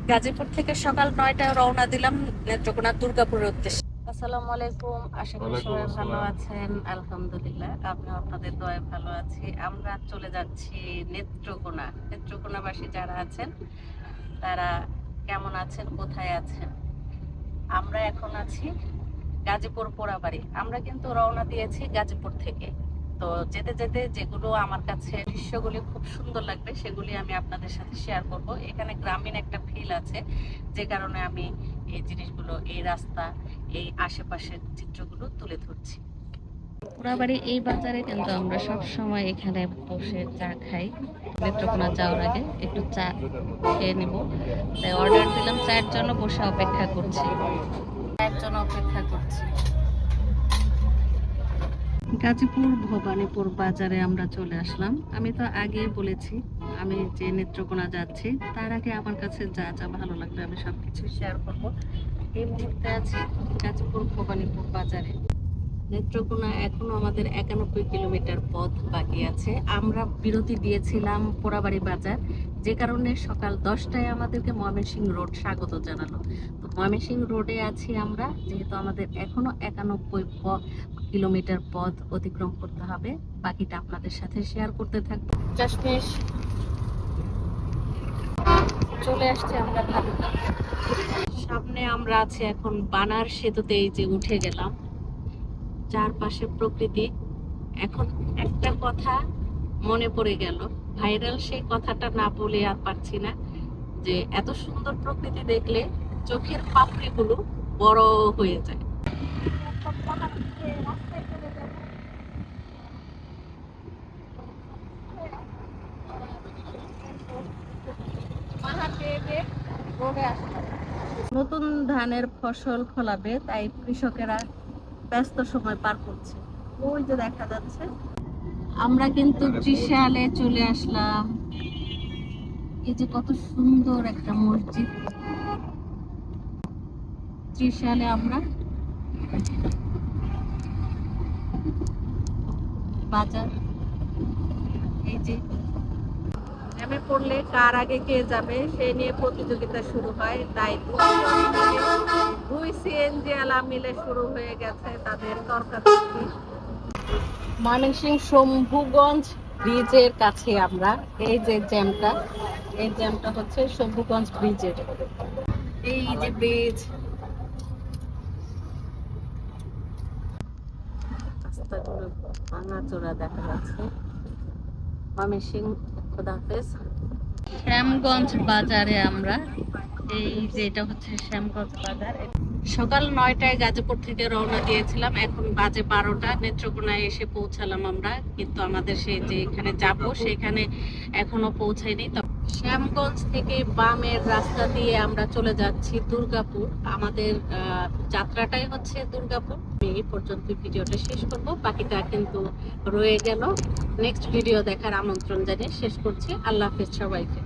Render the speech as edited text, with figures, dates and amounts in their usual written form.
গাজীপুর থেকে সকাল 9টায় রওনা দিলাম নেত্রকোনা দুর্গাপুরের উদ্দেশ্যে। আসসালামু আলাইকুম, আশা করি সবাই ভালো আছেন। আলহামদুলিল্লাহ, আমি আপনাদের দয়ায় ভালো আছি। আমরা চলে যাচ্ছি নেত্রকোনা। নেত্রকোনাবাসী যারা আছেন তারা কেমন আছেন, কোথায় আছেন? আমরা এখন আছি গাজীপুর পোড়াবাড়ি। আমরা কিন্তু রওনা দিয়েছি গাজীপুর থেকে। তো যেতে যেতে যেগুলো আমার কাছে দৃশ্যগুলি খুব সুন্দর লাগবে সেগুলি আমি আপনাদের সাথে শেয়ার করব। এখানে গ্রামীণ একটা ফিল আছে, যে কারণে আমি এই জিনিসগুলো, এই রাস্তা, এই আশেপাশের চিত্রগুলো তুলে ধরছি। পোড়াবাড়ি এই বাজারে কিন্তু আমরা সব সময় এখানে বসে চা খাই। নেত্রকোনা যাওয়ার আগে একটু চা খেয়ে নিব, তাই অর্ডার দিলাম। চায়ের জন্য বসে অপেক্ষা করছি। গাজীপুর ভবানীপুর বাজারে আমরা চলে আসলাম। আমি তো আগেই বলেছি আমি যে নেত্রকোনা যাচ্ছি, তার আগে আমার কাছে যা যা ভালো লাগবে আমি সবকিছু শেয়ার করব। এই মুহূর্তে আছি গাজীপুর ভবানীপুর বাজারে। নেত্রকোনা এখনো আমাদের 91 কিলোমিটার পথ বাকি আছে। আমরা বিরতি দিয়েছিলাম পোড়াবাড়ি বাজার, যে কারণে সকাল 10টায় আমাদেরকে ময়মনসিংহ রোড স্বাগত জানালো। তো ময়মনসিংহ রোডে আছি আমরা, যেহেতু আমাদের এখনো 91 কিলোমিটার পথ অতিক্রম করতে হবে। বাকিটা আপনাদের সাথে শেয়ার করতে থাকবো। চাষমেশ চলে আসছে আমরা ভালুকা। সামনে আমরা আছি এখন বানার সেতুতে, এই যে উঠে গেলাম। চারপাশে প্রকৃতি। এখন একটা কথা মনে পড়ে গেল, ভাইরাল সেই কথাটা না বলে আর পারছি না, যে এত সুন্দর প্রকৃতি দেখলে চোখের পাপড়িগুলো বড় হয়ে যায়। নতুন ধানের ফসল ফলাবে, তাই কৃষকেরা ব্যস্ত সময় পার করছে। ওই যে দেখা যাচ্ছে। আমরা কিন্তু ত্রিশালে চলে আসলাম। এই যে কত সুন্দর একটা মসজিদ। ত্রিশালে আমরা বাজার। এই যে জ্যামে পড়লে কার আগে কে যাবে সেই নিয়ে প্রতিযোগিতা শুরু হয়, তাই দুই সিএনজি আলা মিলে শুরু হয়ে গেছে তাদের তর্কাতর্কি। ময়মনসিংহ শম্ভুগঞ্জ ব্রিজের কাছে আমরা। এই যে জ্যামটা, এই জ্যামটা হচ্ছে শম্ভুগঞ্জ ব্রিজের। এই যে ব্রিজ, রাস্তাগুলো ভাঙাচোরা দেখা যাচ্ছে। ময়মনসিংহ, খোদা হাফেজ। শ্যামগঞ্জ বাজারে আমরা। এই যে এটা হচ্ছে শ্যামগঞ্জ বাজার। সকাল 9টায় গাজীপুর থেকে রওনা দিয়েছিলাম, এখন বাজে 12টা। নেত্রকোনায় এসে পৌঁছালাম আমরা, কিন্তু আমাদের সেই যে এখানে যাব সেখানে এখনো পৌঁছায়নি। শ্যামগঞ্জ থেকে বামের রাস্তা দিয়ে আমরা চলে যাচ্ছি দুর্গাপুর। আমাদের যাত্রাটাই হচ্ছে দুর্গাপুর। এই পর্যন্ত ভিডিওটা শেষ করব, বাকিটা কিন্তু রয়ে গেল। নেক্সট ভিডিও দেখার আমন্ত্রণ জানিয়ে শেষ করছি। আল্লাহ হাফেজ সবাইকে।